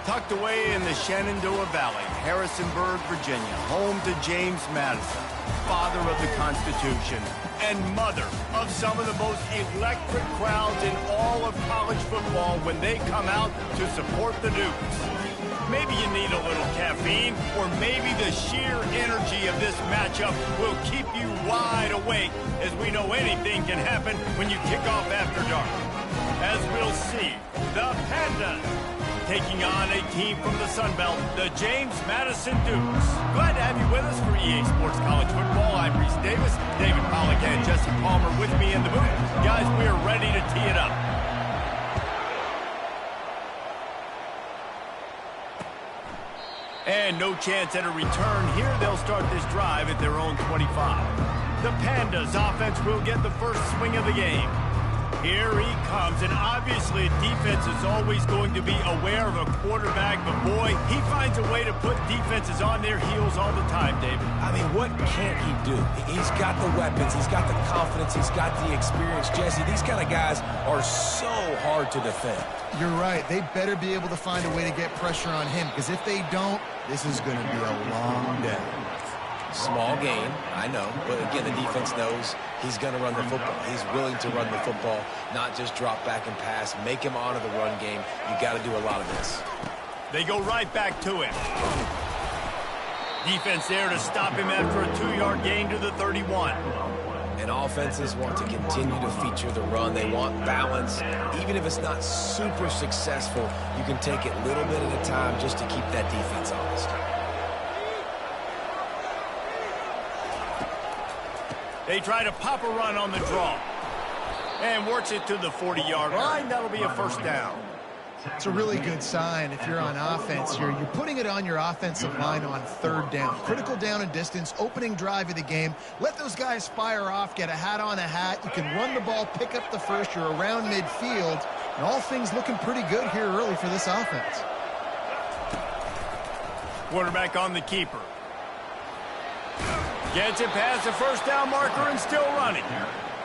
Tucked away in the Shenandoah Valley, Harrisonburg, Virginia, home to James Madison, father of the Constitution and mother of some of the most electric crowds in all of college football when they come out to support the Dukes. Maybe you need a little caffeine, or maybe the sheer energy of this matchup will keep you wide awake, as we know anything can happen when you kick off after dark. As we'll see, the Pandas taking on a team from the Sun Belt, the James Madison Dukes. Glad to have you with us for EA Sports College Football. I'm Reese Davis, David Pollack and Jesse Palmer with me in the booth. Guys, we are ready to tee it up. And no chance at a return here. They'll start this drive at their own 25. The Pandas offense will get the first swing of the game. Here he comes, and obviously defense is always going to be aware of a quarterback, but boy, he finds a way to put defenses on their heels all the time, David. I mean, what can't he do? He's got the weapons, he's got the confidence, he's got the experience. Jesse, these kind of guys are so hard to defend. You're right. They better be able to find a way to get pressure on him, because if they don't, this is going to be a long day. Small gain, I know, but again, the defense knows he's going to run the football. He's willing to run the football, not just drop back and pass, make him honor the run game. You got to do a lot of this. They go right back to him. Defense there to stop him after a 2-yard gain to the 31. And offenses want to continue to feature the run. They want balance. Even if it's not super successful, you can take it little bit at a time just to keep that defense honest. They try to pop a run on the draw. And works it to the 40-yard line. That'll be a first down. It's a really good sign if you're on offense here. You're putting it on your offensive line on third down. Critical down and distance, opening drive of the game. Let those guys fire off, get a hat on a hat. You can run the ball, pick up the first. You're around midfield. And all things looking pretty good here early for this offense. Quarterback on the keeper. Gets it past the first down marker and still running.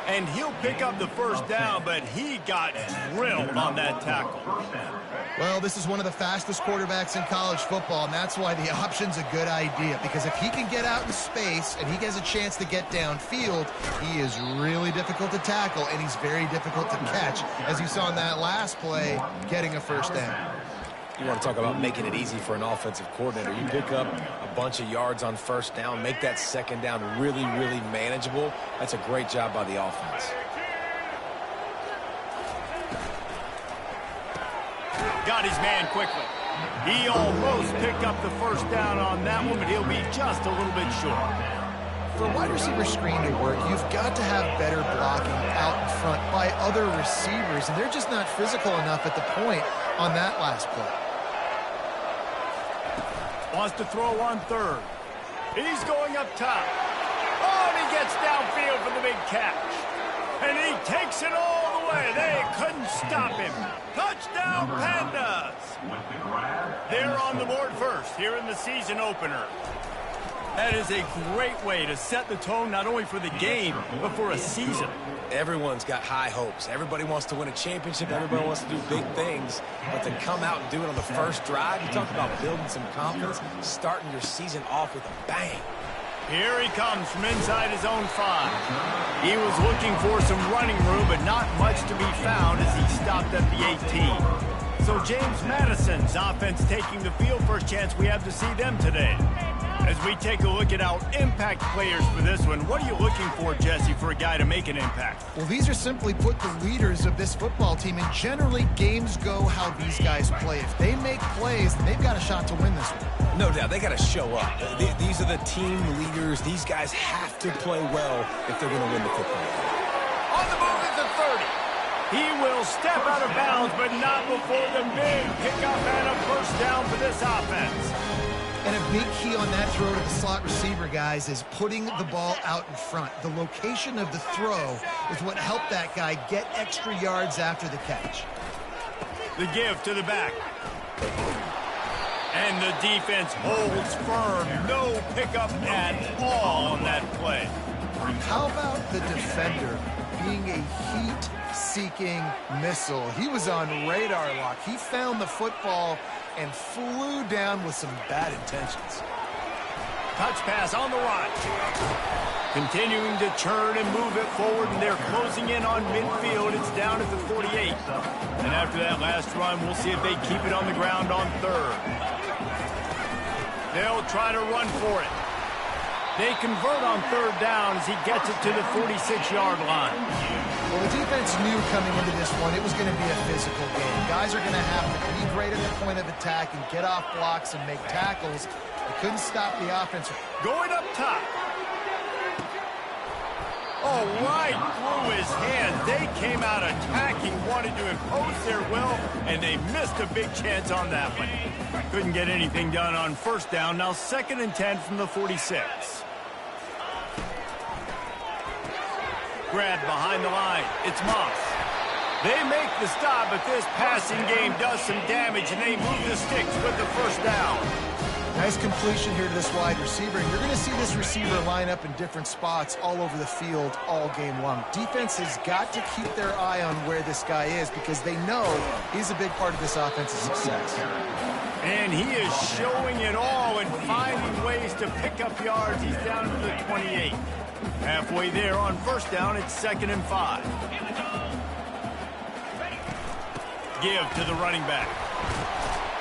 And he'll pick up the first down, but he got drilled on that tackle. Well, this is one of the fastest quarterbacks in college football, and that's why the option's a good idea. Because if he can get out in space and he has a chance to get downfield, he is really difficult to tackle, and he's very difficult to catch. As you saw in that last play, getting a first down. You want to talk about making it easy for an offensive coordinator. You pick up a bunch of yards on first down, make that second down really, really manageable. That's a great job by the offense. Got his man quickly. He almost picked up the first down on that one, but he'll be just a little bit short. For a wide receiver screen to work, you've got to have better blocking out in front by other receivers, and they're just not physical enough at the point on that last play. Wants to throw on third. He's going up top. Oh, and he gets downfield for the big catch. And he takes it all the way. They couldn't stop him. Touchdown, Pandas. They're on the board first here in the season opener. That is a great way to set the tone not only for the game, but for a season. Everyone's got high hopes. Everybody wants to win a championship. Everybody wants to do big things. But to come out and do it on the first drive, you talk about building some confidence, starting your season off with a bang. Here he comes from inside his own 5. He was looking for some running room, but not much to be found as he stopped at the 18. So James Madison's offense taking the field. First chance we have to see them today. As we take a look at our impact players for this one, what are you looking for, Jesse, for a guy to make an impact? Well, these are simply put the leaders of this football team, and generally games go how these guys play. If they make plays, then they've got a shot to win this one. No doubt, they got to show up. These are the team leaders. These guys have to play well if they're going to win the football game. On the move is the 30. He will step out of bounds, but not before the big pickup and a first down for this offense. And a big key on that throw to the slot receiver, guys, is putting the ball out in front. The location of the throw is what helped that guy get extra yards after the catch. The give to the back. And the defense holds firm. No pickup at all on that play. How about the defender being a heat-seeking missile. He was on radar lock. He found the football and flew down with some bad intentions. Touch pass on the right. Continuing to churn and move it forward, and they're closing in on midfield. It's down at the 48. And after that last run, we'll see if they keep it on the ground on third. They'll try to run for it. They convert on third down as he gets it to the 46-yard line. Well, the defense knew coming into this one it was going to be a physical game. Guys are going to have to be great at the point of attack and get off blocks and make tackles. They couldn't stop the offense. Going up top. Oh, right through his hands. They came out attacking, wanted to impose their will, and they missed a big chance on that one. Couldn't get anything done on first down. Now 2nd and 10 from the 46. Grab behind the line. It's Moss. They make the stop, but this passing game does some damage, and they move the sticks with the first down. Nice completion here to this wide receiver, and you're going to see this receiver line up in different spots all over the field all game long. Defense has got to keep their eye on where this guy is because they know he's a big part of this offense's success. And he is showing it all and finding ways to pick up yards. He's down to the 28. Halfway there on first down, it's 2nd and 5. Give to the running back.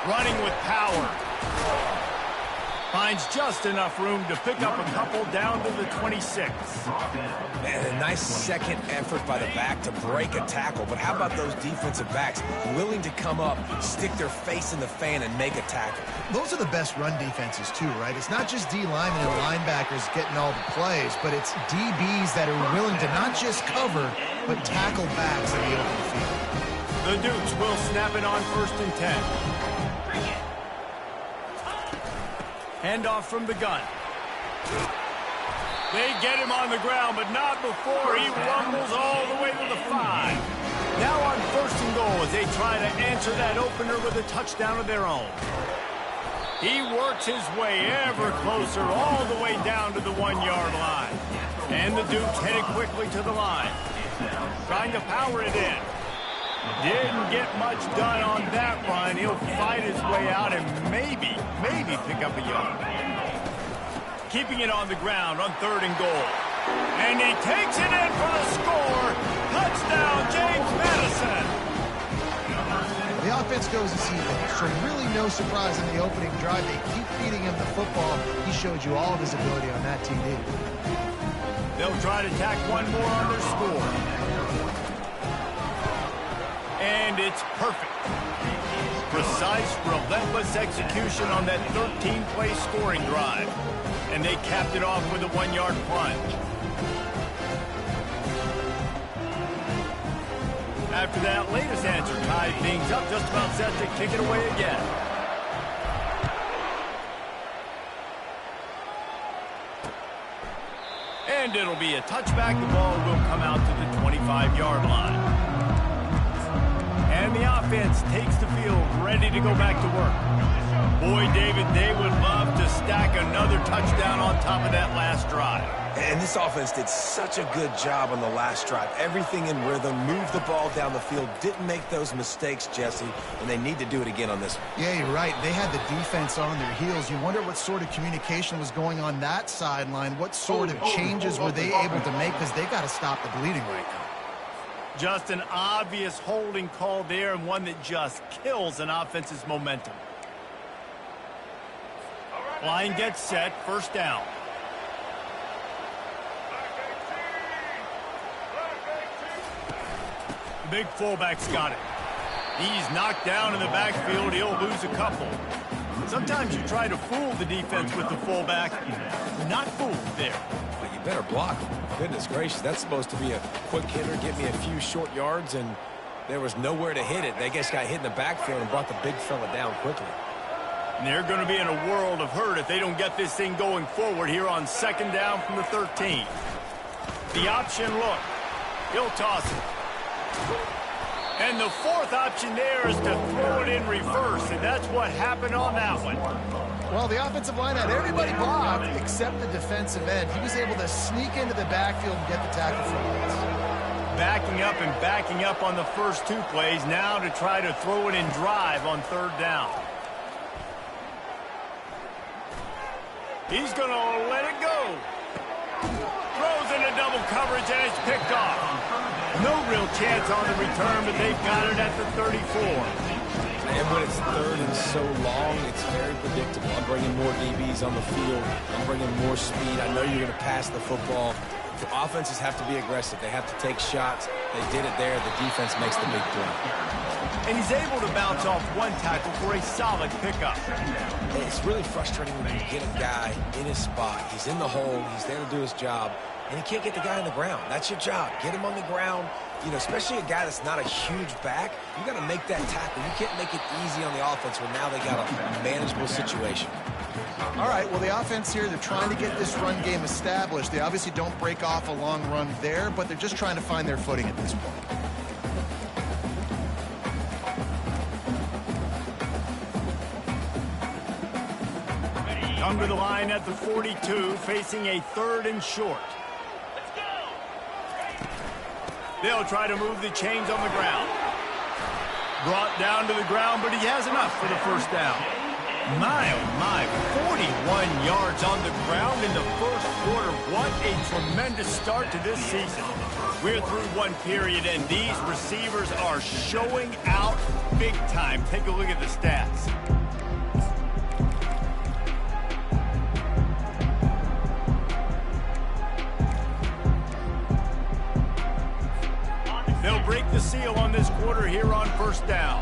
Running with power. Finds just enough room to pick up a couple down to the 26. Man, a nice second effort by the back to break a tackle. But how about those defensive backs willing to come up, stick their face in the fan, and make a tackle? Those are the best run defenses, too, right? It's not just D linemen and linebackers getting all the plays, but it's DBs that are willing to not just cover, but tackle backs in the open field. The Dukes will snap it on 1st and 10. Handoff from the gun. They get him on the ground, but not before he rumbles all the way to the 5. Now on 1st and goal as they try to answer that opener with a touchdown of their own. He works his way ever closer all the way down to the 1-yard line. And the Dukes headed quickly to the line. Trying to power it in. Didn't get much done on that run. He'll fight his way out and maybe pick up a yard. Keeping it on the ground on 3rd and goal. And he takes it in for the score. Touchdown, James Madison. The offense goes as he goes, so really no surprise in the opening drive. They keep feeding him the football. He showed you all of his ability on that TD. They'll try to tack one more on their score. And it's perfect. Precise, relentless execution on that 13-play scoring drive. And they capped it off with a 1-yard plunge. After that latest answer tied things up, just about set to kick it away again. And it'll be a touchback. The ball will come out to the 25-yard line. And the offense takes the field, ready to go back to work. Boy, David, they would love to stack another touchdown on top of that last drive. And this offense did such a good job on the last drive. Everything in rhythm, moved the ball down the field, didn't make those mistakes, Jesse, and they need to do it again on this one. Yeah, you're right. They had the defense on their heels. You wonder what sort of communication was going on that sideline. What sort of changes were they able to make because they got to stop the bleeding right now. Just an obvious holding call there, and one that just kills an offense's momentum. Line gets set, 1st down. The big fullback's got it. He's knocked down in the backfield. He'll lose a couple. Sometimes you try to fool the defense with the fullback. Not fooled there. Well, you better block him. Goodness gracious, that's supposed to be a quick hitter, give me a few short yards, and there was nowhere to hit it. They just got hit in the backfield and brought the big fella down quickly. And they're going to be in a world of hurt if they don't get this thing going forward here on 2nd down from the 13. The option look. He'll toss it. And the 4th option there is to throw it in reverse, and that's what happened on that one. Well, the offensive line had everybody blocked except the defensive end. He was able to sneak into the backfield and get the tackle for once. backing up on the first two plays, now to try to throw it in drive on third down. He's going to let it go. Throws into double coverage, and it's picked off. No real chance on the return, but they've got it at the 34. And when it's third and so long, it's very predictable. I'm bringing more DBs on the field. I'm bringing more speed. I know you're going to pass the football. The offenses have to be aggressive. They have to take shots. They did it there. The defense makes the big play. And he's able to bounce off one tackle for a solid pickup. It's really frustrating when you get a guy in his spot. He's in the hole. He's there to do his job. And he can't get the guy on the ground. That's your job. Get him on the ground. You know, especially a guy that's not a huge back, you got to make that tackle. You can't make it easy on the offense when now they got a manageable situation. All right, well, the offense here, they're trying to get this run game established. They obviously don't break off a long run there, but they're just trying to find their footing at this point. Come to the line at the 42, facing a third and short. They'll try to move the chains on the ground. Brought down to the ground, but he has enough for the first down. My, oh my, 41 yards on the ground in the first quarter. What a tremendous start to this season. We're through one period, and these receivers are showing out big time. Take a look at the stats. They'll break the seal on this quarter here on first down.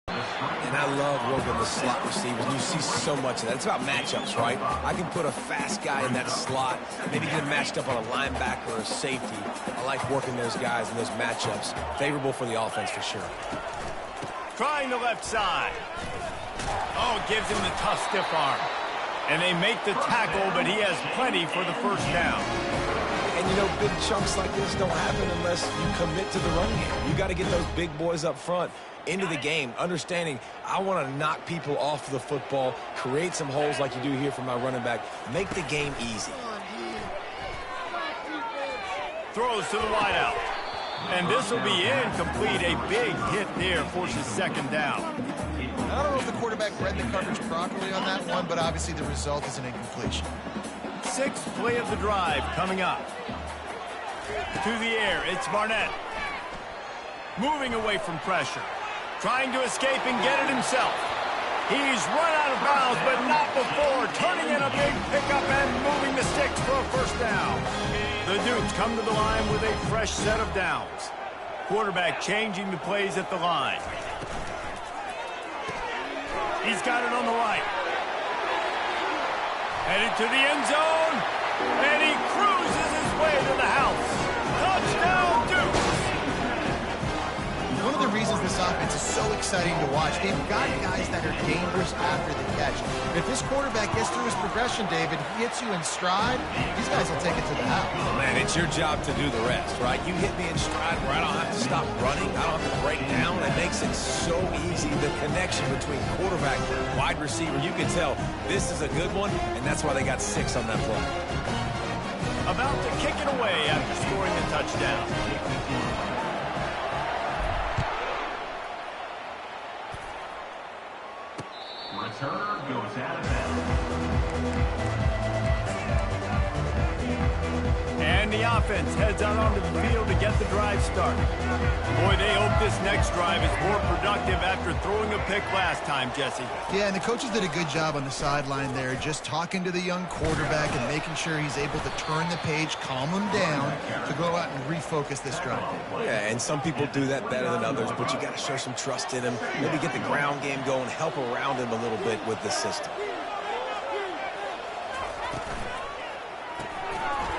And I love working the slot receivers. You see so much of that. It's about matchups, right? I can put a fast guy in that slot, maybe get him matched up on a linebacker or a safety. I like working those guys in those matchups. Favorable for the offense for sure. Trying the left side. Oh, gives him the tough stiff arm. And they make the tackle, but he has plenty for the first down. And, you know, big chunks like this don't happen unless you commit to the run game. You got to get those big boys up front into the game, understanding I want to knock people off the football, create some holes like you do here for my running back, make the game easy. Throws to the wideout. And this will be incomplete. A big hit there forces second down. I don't know if the quarterback read the coverage properly on that one, but obviously the result is an incompletion. Sixth play of the drive coming up. To the air, it's Barnett. Moving away from pressure. Trying to escape and get it himself. He's run out of bounds, but not before turning in a big pickup and moving the sticks for a first down. The Dukes come to the line with a fresh set of downs. Quarterback changing the plays at the line. He's got it on the right. Headed to the end zone. And he cruises his way to the house. Touchdown, Dukes! One of the reasons this offense is so exciting to watch, they've got guys that are dangerous after the catch. If this quarterback gets through his progression, David, he hits you in stride, these guys will take it to the house. Oh, man, it's your job to do the rest, right? You hit me in stride where I don't have to stop running. I don't have to break down. It makes it so easy. The connection between quarterback and wide receiver, you can tell this is a good one, and that's why they got 6 on that play. About to kick it away after scoring the touchdown. Returner goes out of bounds. And the offense heads out onto the field to get the drive started. Boy, they hope this next drive is more productive after throwing a pick last time, Jesse. Yeah, and the coaches did a good job on the sideline there, just talking to the young quarterback and making sure he's able to turn the page, calm him down, to go out and refocus this drive. Yeah, and some people do that better than others, but you got to show some trust in him. Maybe get the ground game going, help around him a little bit with the system.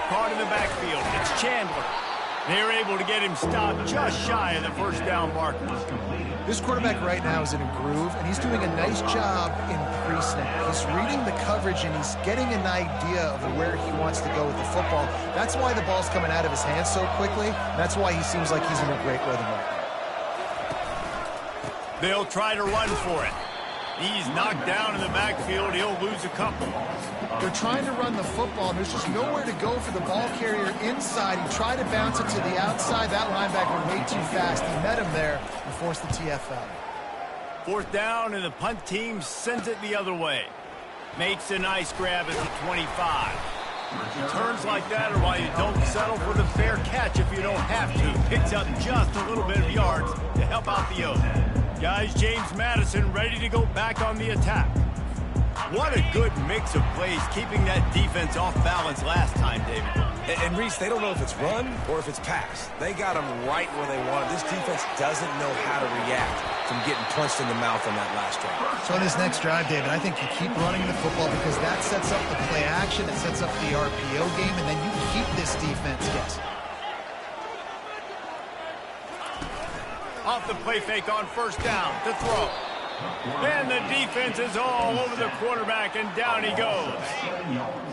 Caught in the backfield. It's Chandler. They're able to get him stopped just shy of the first down marker. This quarterback right now is in a groove, and he's doing a nice job in pre-snap. He's reading the coverage, and he's getting an idea of where he wants to go with the football. That's why the ball's coming out of his hands so quickly. That's why he seems like he's in a great rhythm right now. They'll try to run for it. He's knocked down in the backfield. He'll lose a couple. They're trying to run the football, and there's just nowhere to go for the ball carrier inside. He tried to bounce it to the outside. That linebacker way too fast. He met him there and forced the TFL. 4th down, and the punt team sends it the other way. Makes a nice grab at the 25. Turns like that are why you don't settle for the fair catch if you don't have to. Picks up just a little bit of yards to help out the O's. Guys, James Madison ready to go back on the attack. What a good mix of plays, keeping that defense off balance last time, David. And Reese, they don't know if it's run or if it's pass. They got them right where they want it. This defense doesn't know how to react from getting punched in the mouth on that last drive. So on this next drive, David, I think you keep running the football because that sets up the play action, it sets up the RPO game, and then you keep this defense guessing. Off the play fake on 1st down to throw. And the defense is all over the quarterback, and down he goes.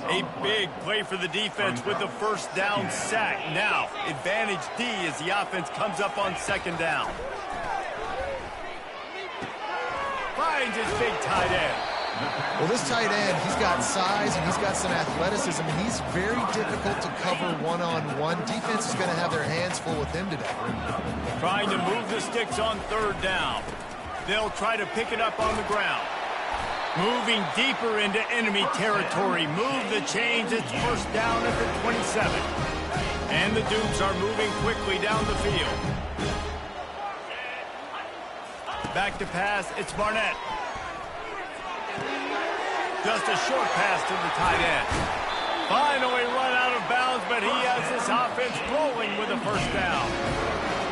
A big play for the defense with the 1st down sack. Now, advantage D as the offense comes up on 2nd down. Finds his big tight end. Well, this tight end, he's got size and he's got some athleticism, and he's very difficult to cover one-on-one. Defense is going to have their hands full with him today. Trying to move the sticks on 3rd down. They'll try to pick it up on the ground. Moving deeper into enemy territory. Move the chains. It's 1st down at the 27. And the Dukes are moving quickly down the field. Back to pass. It's Barnett. Just a short pass to the tight end. Finally run out of bounds, but he has this offense rolling with a 1st down.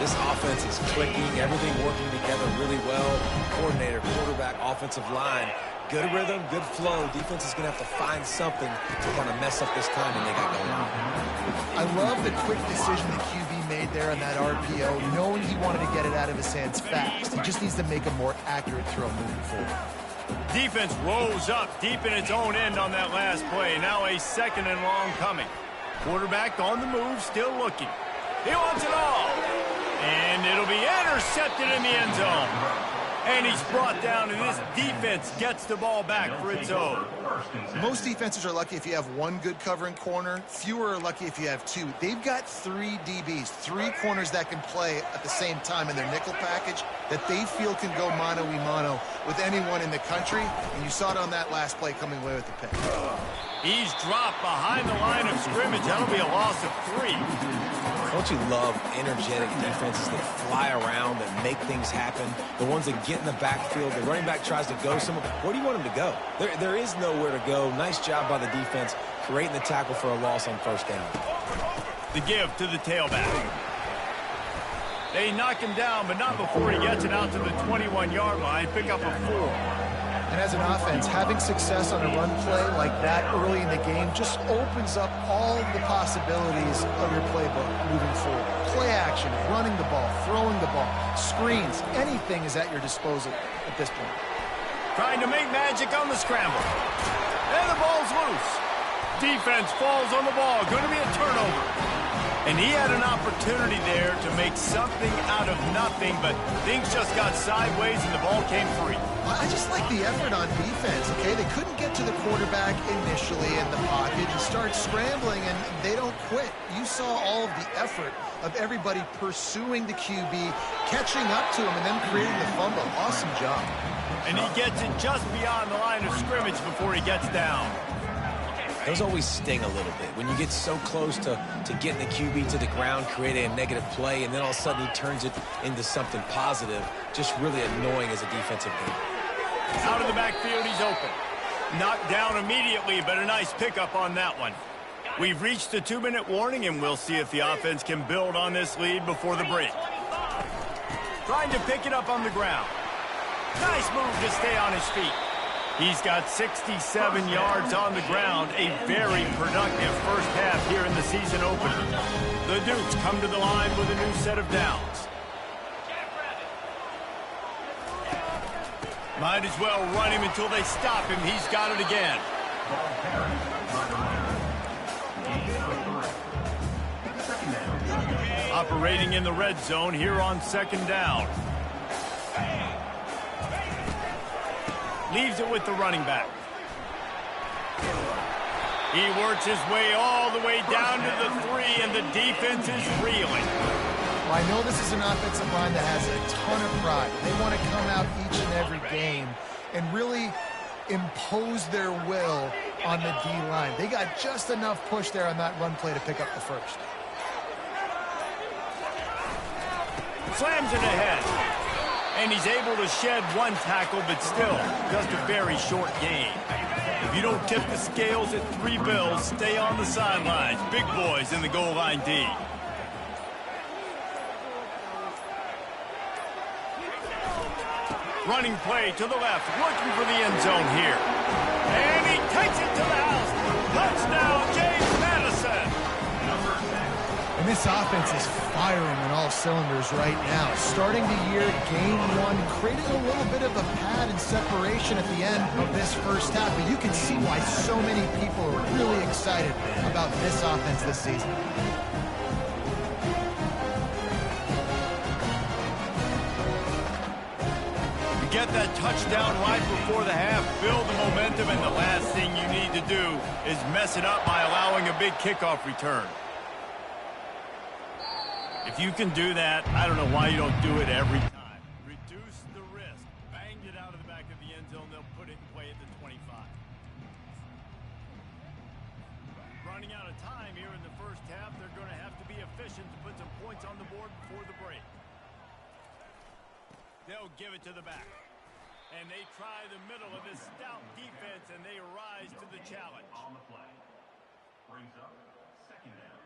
This offense is clicking, everything working together really well. Coordinator, quarterback, offensive line. Good rhythm, good flow. Defense is going to have to find something to kind of mess up this time and they got going on. I love the quick decision the QB made there on that RPO, knowing he wanted to get it out of his hands fast. He just needs to make a more accurate throw moving forward. Defense rolls up deep in its own end on that last play. Now a 2nd and long coming. Quarterback on the move, still looking. He wants it all. And it'll be intercepted in the end zone. And he's brought down, and this defense gets the ball back for its own. Most defenses are lucky if you have one good covering corner. Fewer are lucky if you have 2. They've got 3 DBs, 3 corners that can play at the same time in their nickel package that they feel can go mano-a-mano with anyone in the country. And you saw it on that last play coming away with the pick. He's dropped behind the line of scrimmage. That'll be a loss of 3. Don't you love energetic defenses that fly around, that make things happen? The ones that get in the backfield, the running back tries to go somewhere. Where do you want him to go? There is nowhere to go. Nice job by the defense, creating the tackle for a loss on 1st down. The give to the tailback. They knock him down, but not before he gets it out to the 21-yard line. Pick up a 4. And as an offense, having success on a run play like that early in the game just opens up all of the possibilities of your playbook moving forward. Play action, running the ball, throwing the ball, screens, anything is at your disposal at this point. Trying to make magic on the scramble. And the ball's loose. Defense falls on the ball. Going to be a turnover. And he had an opportunity there to make something out of nothing, but things just got sideways and the ball came free. I just like the effort on defense, okay? They couldn't get to the quarterback initially in the pocket and start scrambling, and they don't quit. You saw all of the effort of everybody pursuing the QB, catching up to him, and then creating the fumble. Awesome job. And he gets it just beyond the line of scrimmage before he gets down. Those always sting a little bit. When you get so close to getting the QB to the ground, creating a negative play, and then all of a sudden he turns it into something positive, just really annoying as a defensive game. Out of the backfield, he's open. Knocked down immediately, but a nice pickup on that one. We've reached the 2-minute warning, and we'll see if the offense can build on this lead before the break. Trying to pick it up on the ground. Nice move to stay on his feet. He's got 67 yards on the ground, a very productive first half here in the season opener. The Dukes come to the line with a new set of downs. Might as well run him until they stop him. He's got it again. Operating in the red zone here on 2nd down. Leaves it with the running back. He works his way all the way down to the 3, and the defense is reeling. Well, I know this is an offensive line that has a ton of pride. They want to come out each and every game and really impose their will on the D-line. They got just enough push there on that run play to pick up the first. Slams it ahead. And he's able to shed one tackle, but still just a very short gain. If you don't tip the scales at 3 bills, stay on the sidelines. Big boys in the goal line D. Running play to the left, looking for the end zone here. And he takes it to the house. Touchdown, James Madison. And this offense is firing on all cylinders right now. Starting the year, game 1, created a little bit of a pad and separation at the end of this first half. But you can see why so many people are really excited about this offense this season. Get that touchdown right before the half, build the momentum, and the last thing you need to do is mess it up by allowing a big kickoff return. If you can do that, I don't know why you don't do it every time. Reduce the risk. Banged it out of the back of the end zone. They'll put it in play at the 25. Running out of time here in the first half. They're going to have to be efficient to put some points on the board before the break. They'll give it to the back. And they try the middle of this stout defense, and they rise to the challenge. On the play. Brings up second down.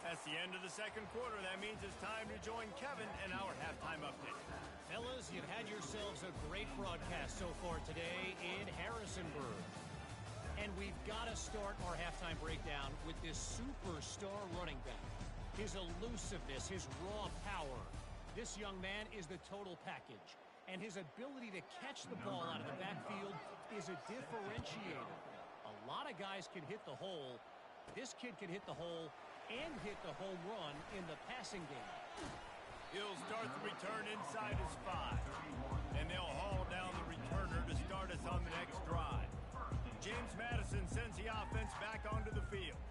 That's the end of the second quarter. That means it's time to join Kevin in our halftime update. Fellas, you've had yourselves a great broadcast so far today in Harrisonburg. And we've got to start our halftime breakdown with this superstar running back. His elusiveness, his raw power. This young man is the total package. And his ability to catch the ball out of the backfield is a differentiator. A lot of guys can hit the hole. This kid can hit the hole and hit the home run in the passing game. He'll start the return inside his 5. And they'll haul down the returner to start us on the next drive. James Madison sends the offense back onto the field.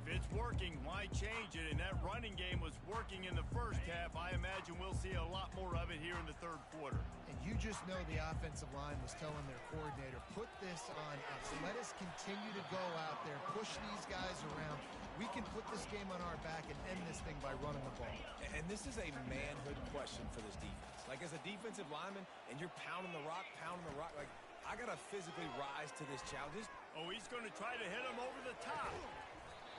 If it's working, why change it? And that running game was working in the first half. I imagine we'll see a lot more of it here in the third quarter. And you just know the offensive line was telling their coordinator, put this on us. Let us continue to go out there, push these guys around. We can put this game on our back and end this thing by running the ball. And this is a manhood question for this defense. Like, as a defensive lineman, and you're pounding the rock, like, I got to physically rise to this challenge. Oh, he's going to try to hit him over the top.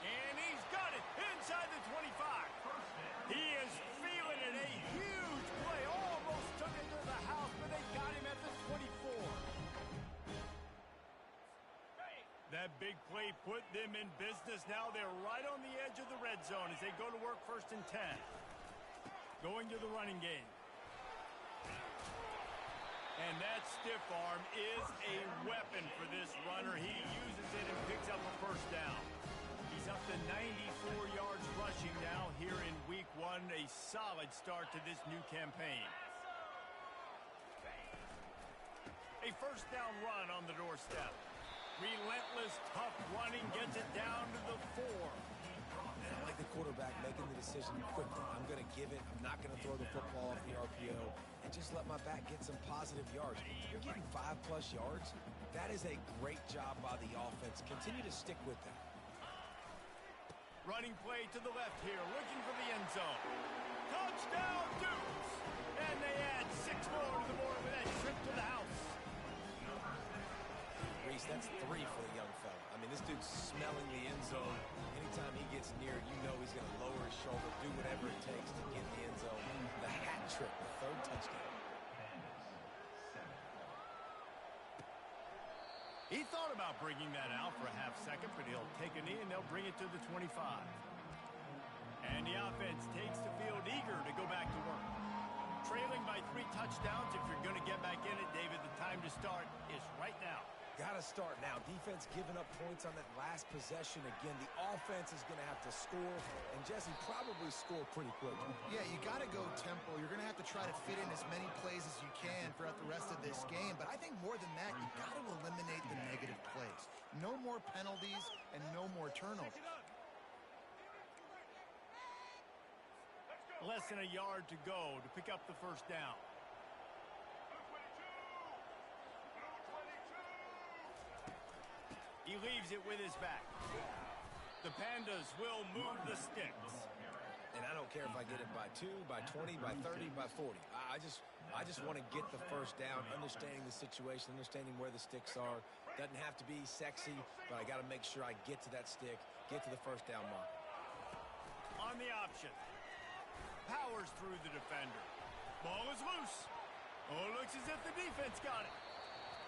And he's got it inside the 25. He is feeling it. A huge play. Almost took it to the house, but they got him at the 24. That big play put them in business. Now they're right on the edge of the red zone as they go to work 1st and 10. Going to the running game. And that stiff arm is a weapon for this runner. He uses it and picks up a first down. He's up to 94 yards rushing now here in week 1. A solid start to this new campaign. A first down run on the doorstep. Relentless, tough running, gets it down to the 4. I like the quarterback making the decision quickly. I'm going to give it. I'm not going to throw the football off the RPO and just let my back get some positive yards. You're getting 5+ yards. That is a great job by the offense. Continue to stick with that. Running play to the left here, looking for the end zone. Touchdown, Dukes! And they add 6 more to the board with that trip to the house. Reese, that's 3 for the young fella. I mean, this dude's smelling the end zone. Anytime he gets near, you know he's going to lower his shoulder, do whatever it takes to get in the end zone. The hat trick, the 3rd touchdown. He thought about bringing that out for a half second, but he'll take a knee and they'll bring it to the 25. And the offense takes the field eager to go back to work. Trailing by 3 touchdowns. If you're going to get back in it, David, the time to start is right now. Got to start now. Defense giving up points on that last possession. Again, the offense is going to have to score, and Jesse probably score pretty quick. Yeah, you got to go tempo. You're going to have to try to fit in as many plays as you can throughout the rest of this game. But I think more than that, you got to eliminate the negative plays. No more penalties and no more turnovers. Less than a yard to go to pick up the first down. He leaves it with his back. The Pandas will move the sticks. And I don't care if I get it by 2, by 20, by 30, by 40. I just want to get the first down, understanding the situation, understanding where the sticks are. Doesn't have to be sexy, but I got to make sure I get to that stick, get to the first down mark. On the option. Powers through the defender. Ball is loose. Oh, it looks as if the defense got it.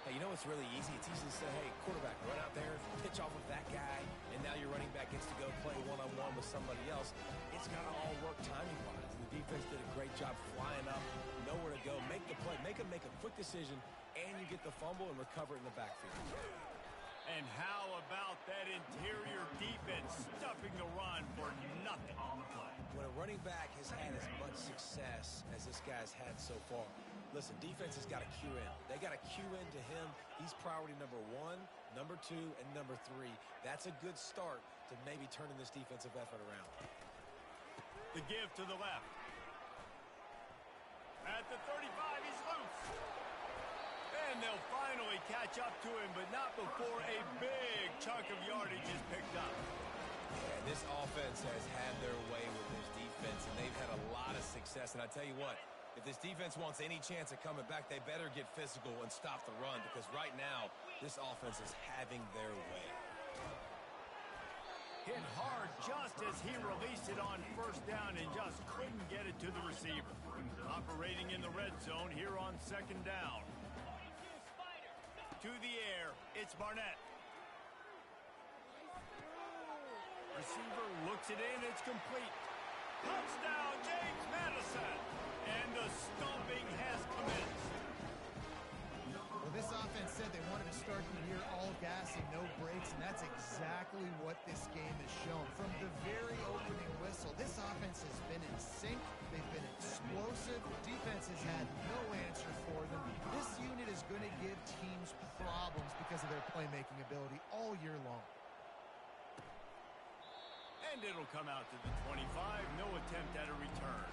Hey, you know what's really easy? It's easy to say, hey, quarterback, run out there, pitch off of that guy, and now your running back gets to go play one-on-one with somebody else. It's got to all work timing-wise. The defense did a great job flying up, nowhere to go, make the play, make them make a quick decision, and you get the fumble and recover it in the backfield. And how about that interior defense stuffing the run for nothing? When a running back has had as much success as this guy's had so far, listen, defense has got to cue in. They got to cue into him. He's priority number 1, number 2, and number 3. That's a good start to maybe turning this defensive effort around. The give to the left. At the 35, he's loose. And they'll finally catch up to him, but not before a big chunk of yardage is picked up. Yeah, this offense has had their way with this defense, and they've had a lot of success. And I tell you what, if this defense wants any chance of coming back, they better get physical and stop the run, because right now, this offense is having their way. Hit hard just as he released it on first down and just couldn't get it to the receiver. Operating in the red zone here on second down. To the air, it's Barnett. Receiver looks it in, it's complete. Touchdown, James Madison. And the stomping has commenced. Well, this offense said they wanted to start the year all gas and no brakes, and that's exactly what this game has shown. From the very opening whistle, this offense has been in sync. They've been explosive. Defense has had no answer for them. This unit is going to give teams problems because of their playmaking ability all year long. And it'll come out to the 25. No attempt at a return.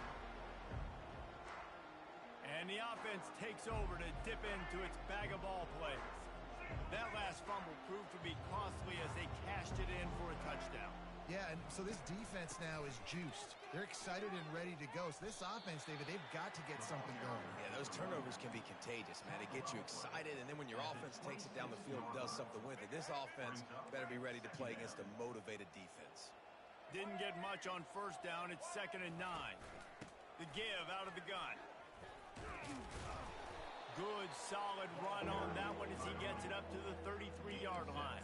And the offense takes over to dip into its bag of ball plays. That last fumble proved to be costly as they cashed it in for a touchdown. Yeah, and so this defense now is juiced. They're excited and ready to go. So this offense, David, they've got to get something going. Yeah, those turnovers can be contagious, man. It gets you excited, and then when your offense takes it down the field and does something with it, this offense better be ready to play against a motivated defense. Didn't get much on first down. It's 2nd and 9. The give out of the gun. Good, solid run on that one as he gets it up to the 33-yard line.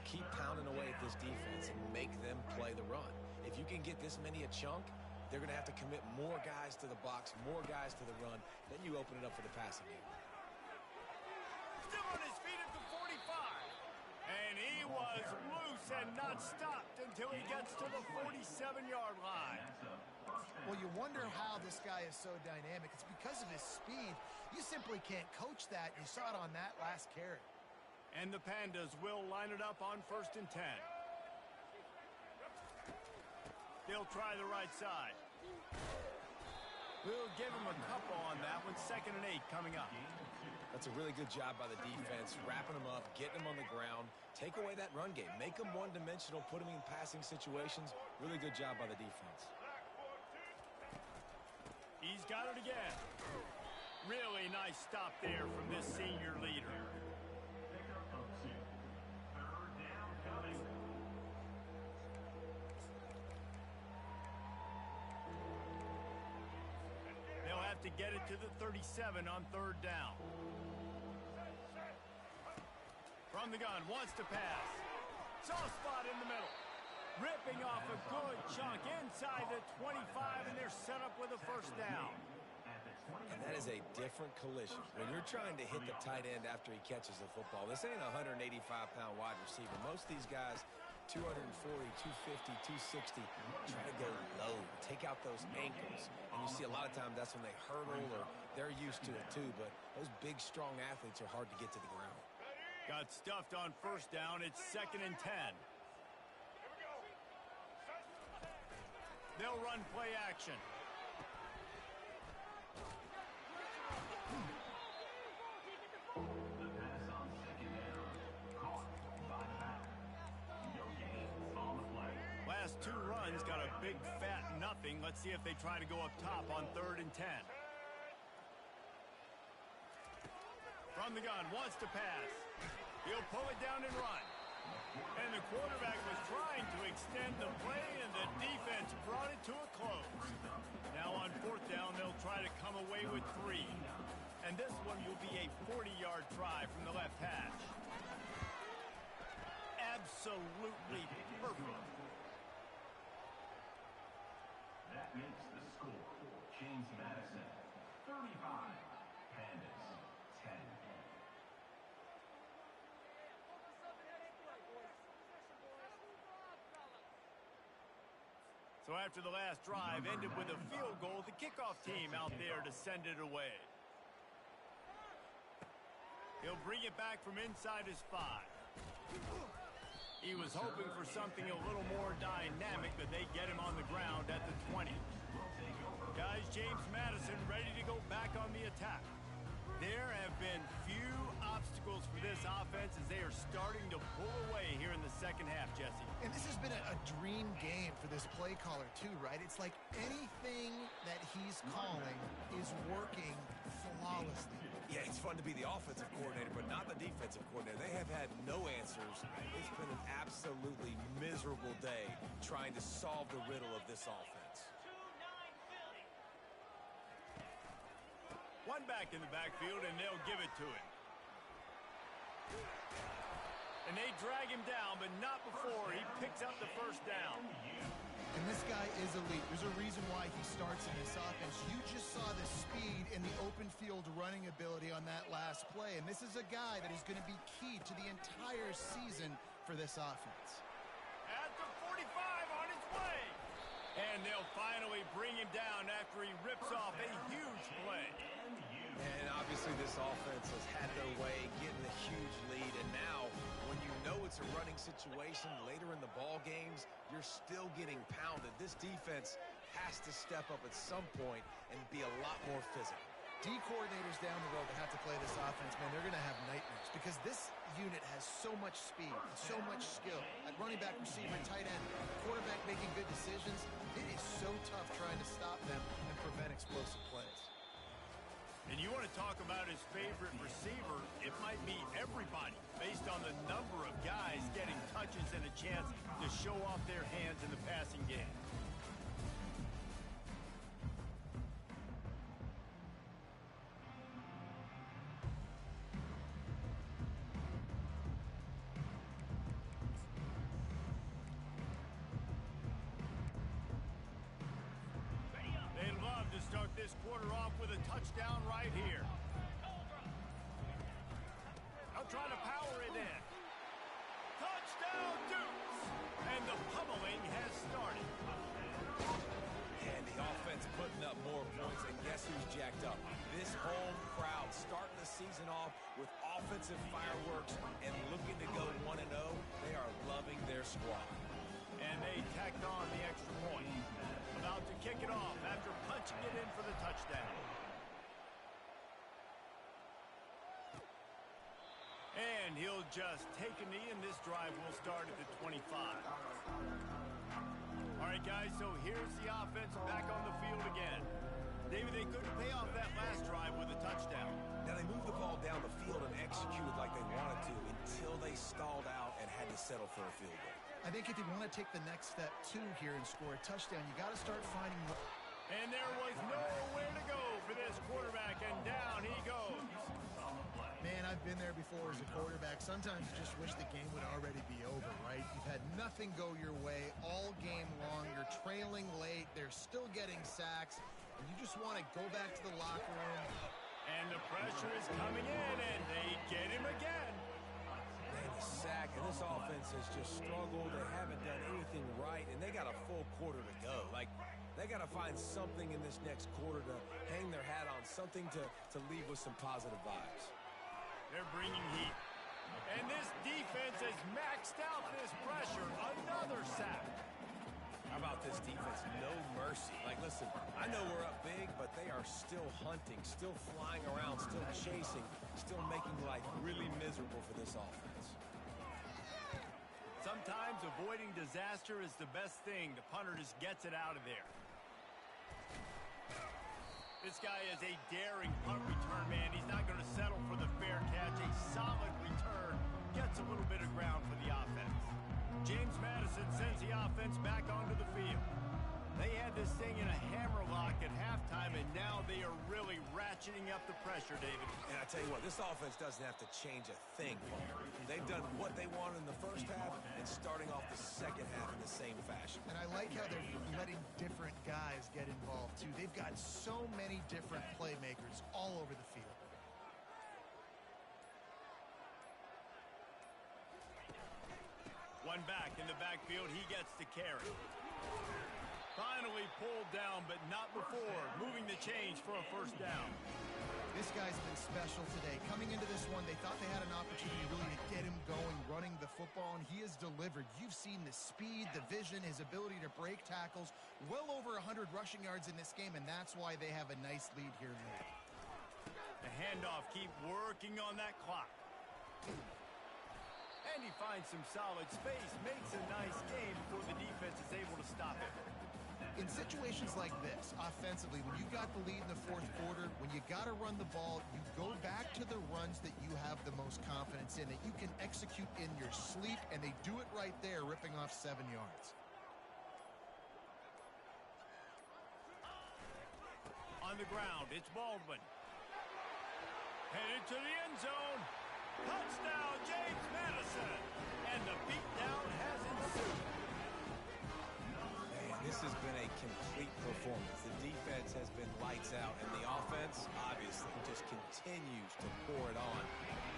Keep pounding away at this defense and make them play the run. If you can get this many a chunk, they're going to have to commit more guys to the box, more guys to the run. Then you open it up for the passing game. Still on his feet at the 45. And he was loose and not stopped until he gets to the 47-yard line. Well, you wonder how this guy is so dynamic. It's because of his speed. You simply can't coach that. You saw it on that last carry. And the Pandas will line it up on 1st and 10. They'll try the right side. We'll give him a couple on that one. 2nd and 8 coming up. That's a really good job by the defense, wrapping them up, getting them on the ground. Take away that run game. Make them one-dimensional, put them in passing situations. Really good job by the defense. He's got it again. Really nice stop there from this senior leader. They'll have to get it to the 37 on 3rd down. From the gun, wants to pass. Soft spot in the middle. Ripping off a good chunk inside the 25, and they're set up with a first down. And that is a different collision. When you're trying to hit the tight end after he catches the football, this ain't a 185-pound wide receiver. Most of these guys, 240, 250, 260, try to go low, take out those ankles. And you see a lot of times that's when they hurdle, or they're used to it too. But those big, strong athletes are hard to get to the ground. Got stuffed on first down. It's 2nd and 10. They'll run play action. The pass on 2nd down. Caught by back. No gain on the play. Last 2 runs got a big fat nothing. Let's see if they try to go up top on 3rd and 10. From the gun, wants to pass. He'll pull it down and run. And the quarterback was trying to extend the play, and the defense brought it to a close. Now on 4th down, they'll try to come away with 3. And this one will be a 40-yard try from the left hash. Absolutely perfect. That makes the score. James Madison, 35. Pandas, 10. So after the last drive ended with a field goal, the kickoff team out there to send it away. He'll bring it back from inside his 5. He was hoping for something a little more dynamic, but they get him on the ground at the 20. Guys, James Madison ready to go back on the attack. There have been few obstacles for this offense as they are starting to pull away here in the second half, Jesse. And this has been a dream game for this play caller too, right? It's like anything that he's calling is working flawlessly. Yeah, it's fun to be the offensive coordinator, but not the defensive coordinator. They have had no answers. It's been an absolutely miserable day trying to solve the riddle of this offense. One back in the backfield, and they'll give it to him. And they drag him down, but not before he picks up the first down. And this guy is elite. There's a reason why he starts in this offense. You just saw the speed and the open field running ability on that last play. And this is a guy that is going to be key to the entire season for this offense. At the 45 on his way. And they'll finally bring him down after he rips off a huge play. And obviously this offense has had their way, getting a huge lead. And now, when you know it's a running situation later in the ball games, you're still getting pounded. This defense has to step up at some point and be a lot more physical. D coordinators down the road that have to play this offense, man, they're going to have nightmares because this unit has so much speed, so much skill. At running back, receiver, tight end, quarterback making good decisions. It is so tough trying to stop them and prevent explosive plays. And you want to talk about his favorite receiver, it might be everybody based on the number of guys getting touches and a chance to show off their hands in the passing game. They'd love to start this quarter off with a touchdown right here. They'll try to power it in. Touchdown, Dukes! And the pummeling has started. And the offense putting up more points, and guess who's jacked up? This home crowd starting the season off with offensive fireworks and looking to go 1-0. They are loving their squad. And they tacked on the extra point. About to kick it off after punching it in for the touchdown. And he'll just take a knee, and this drive will start at the 25. All right, guys, so here's the offense back on the field again. David, they couldn't pay off that last drive with a touchdown. Now, they moved the ball down the field and executed like they wanted to until they stalled out and had to settle for a field goal. I think if you want to take the next step, too, here and score a touchdown, you got to start finding... And there was nowhere to go for this quarterback, and down he goes. Man, I've been there before as a quarterback. Sometimes you just wish the game would already be over, right? You've had nothing go your way all game long. You're trailing trailing late. They're still getting sacks. And you just want to go back to the locker room. And the pressure is coming in, and they get him again. Man, the sack, and this offense has just struggled. They haven't done anything right, and they got a full quarter to go. Like, they got to find something in this next quarter to hang their hat on, something to leave with some positive vibes. They're bringing heat. And this defense has maxed out this pressure. Another sack. How about this defense? No mercy. Like, listen, I know we're up big, but they are still hunting, still flying around, still chasing, still making life really miserable for this offense. Sometimes avoiding disaster is the best thing. The punter just gets it out of there. This guy is a daring punt return man. He's not going to settle for the fair catch. A solid return. Gets a little bit of ground for the offense. James Madison sends the offense back onto the field. They had this thing in a hammerlock at halftime, and now they are really ratcheting up the pressure, David. And I tell you what, this offense doesn't have to change a thing, Paul. They've done what they wanted in the first half and starting off the second half in the same fashion. And I like how they're letting different guys get involved, too. They've got so many different playmakers all over the field. One back in the backfield, he gets the carry. Finally pulled down, but not before. Moving the change for a first down. This guy's been special today. Coming into this one, they thought they had an opportunity really to get him going, running the football, and he has delivered. You've seen the speed, the vision, his ability to break tackles. Well over 100 rushing yards in this game, and that's why they have a nice lead here late. The handoff, keep working on that clock. And he finds some solid space, makes a nice game before the defense is able to stop it. In situations like this, offensively, when you got the lead in the fourth quarter, when you got to run the ball, you go back to the runs that you have the most confidence in, that you can execute in your sleep, and they do it right there, ripping off 7 yards. On the ground, it's Baldwin. Headed to the end zone. Touchdown, James Madison. And the beatdown has ensued. Man, this has been a complete performance. The defense has been lights out, and the offense, obviously, just continues to pour it on.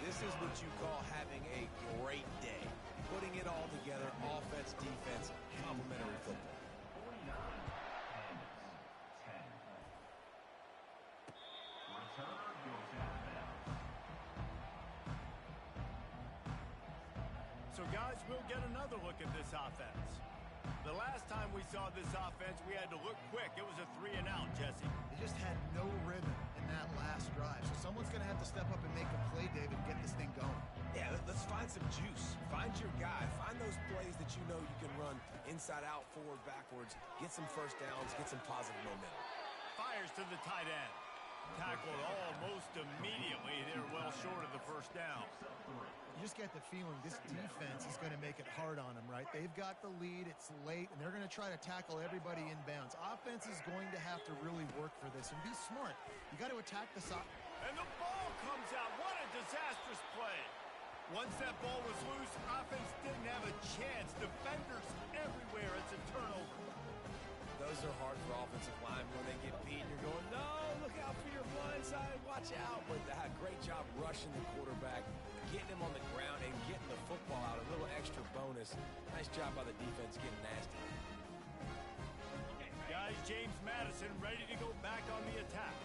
This is what you call having a great day. Putting it all together, offense, defense, complementary football. 49-10. Return goes out of bounds. So, guys, we'll get another look at this offense. The last time we saw this offense, we had to look quick. It was a 3-and-out, Jesse. They just had no rhythm in that last drive. So someone's going to have to step up and make a play, David, and get this thing going. Yeah, let's find some juice. Find your guy. Find those plays that you know you can run inside out, forward, backwards. Get some first downs. Get some positive momentum. Fires to the tight end. Tackled almost immediately. They're well short of the first down. You just get the feeling this defense is going to make it hard on them, right? They've got the lead, it's late, and they're going to try to tackle everybody inbounds. Offense is going to have to really work for this and be smart. You got to attack the side. And the ball comes out. What a disastrous play. Once that ball was loose, offense didn't have a chance. Defenders everywhere. It's a turnover. Those are hard for offensive linemen when they get beat. You're going, no, look out for your blind side, watch out. But great job rushing the quarterback, getting him on the ground, and getting the football out. A little extra bonus. Nice job by the defense getting nasty. Guys, James Madison ready to go back on the attack.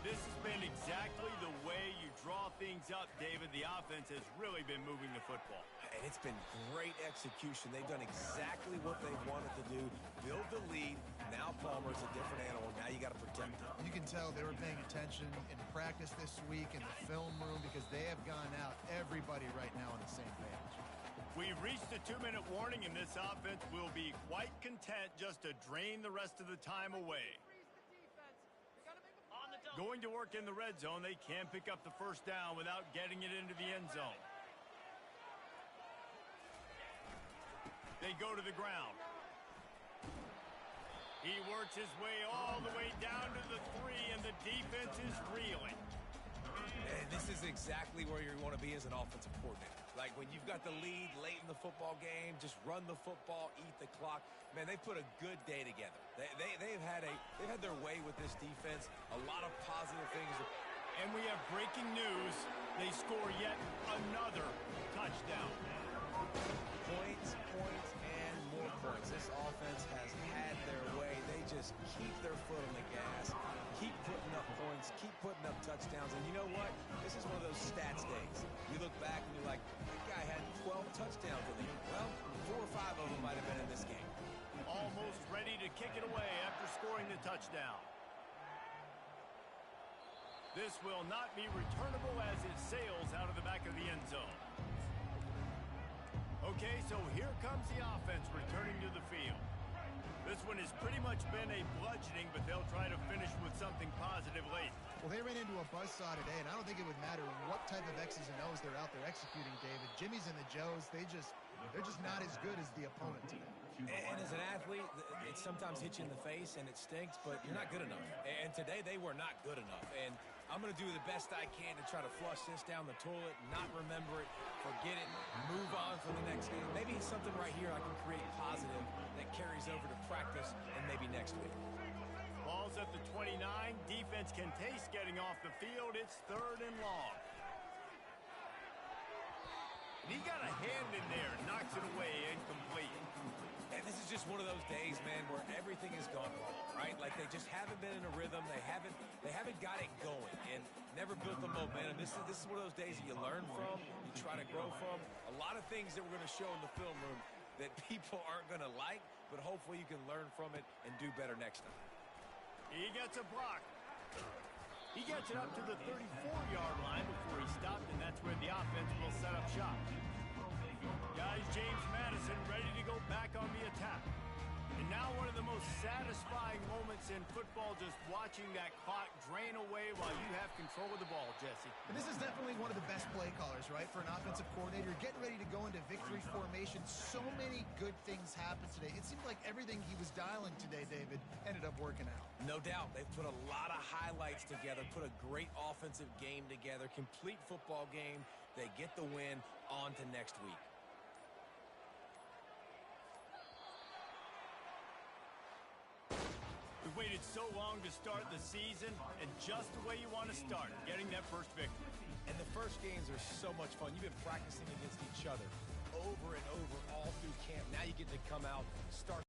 This has been exactly the way you draw things up, David. The offense has really been moving the football. And it's been great execution. They've done exactly what they wanted to do. Build the lead. Now Palmer's a different animal. Now you got to protect him. You can tell they were paying attention in practice this week in the film room because they have gone out, everybody right now on the same page. We've reached a 2-minute warning, and this offense will be quite content just to drain the rest of the time away. Going to work in the red zone, they can pick up the first down without getting it into the end zone. They go to the ground. He works his way all the way down to the 3, and the defense is reeling. And this is exactly where you want to be as an offensive coordinator. Like when you've got the lead late in the football game, just run the football, eat the clock. Man, they put a good day together. They've had their way with this defense. A lot of positive things. And we have breaking news. They score yet another touchdown. Points, and more points. This offense has had their way. They just keep their foot on the gas, keep putting up points, keep putting up touchdowns. And you know what? This is one of those stats days. You look back and you're like, that guy had 12 touchdowns in the game. Well, 4 or 5 of them might have been in this game. Almost ready to kick it away after scoring the touchdown. This will not be returnable as it sails out of the back of the end zone. Okay, so here comes the offense returning to the field. This one has pretty much been a bludgeoning, but they'll try to finish with something positive late. Well, they ran into a buzzsaw today, and I don't think it would matter what type of X's and O's they're out there executing, David. Jimmy's and the Joes, they're just not as good as the opponent today. And as an athlete, it sometimes hits you in the face and it stinks, but you're not good enough. And today they were not good enough. And I'm going to do the best I can to try to flush this down the toilet, not remember it, forget it, move on for the next game. Maybe it's something right here I can create positive that carries over to practice and maybe next week. Ball's at the 29. Defense can taste getting off the field. It's 3rd and long. And he got a hand in there and knocks it away, incomplete. And this is just one of those days, man, where everything has gone wrong, right? Like they just haven't been in a rhythm. They haven't got it going and never built the momentum. This is one of those days that you learn from, you try to grow from. A lot of things that we're going to show in the film room that people aren't going to like, but hopefully you can learn from it and do better next time. He gets a block. He gets it up to the 34-yard line before he stopped, and that's where the offense will set up shop. Guys, James Madison ready to go back on the attack. And now one of the most satisfying moments in football, just watching that clock drain away while you have control of the ball, Jesse. And this is definitely one of the best play callers, right, for an offensive coordinator. Getting ready to go into victory formation. So many good things happened today. It seemed like everything he was dialing today, David, ended up working out. No doubt. They've put a lot of highlights together, put a great offensive game together, complete football game. They get the win. On to next week. We've waited so long to start the season, and just the way you want to start, getting that first victory. And the first games are so much fun. You've been practicing against each other over and over all through camp. Now you get to come out, start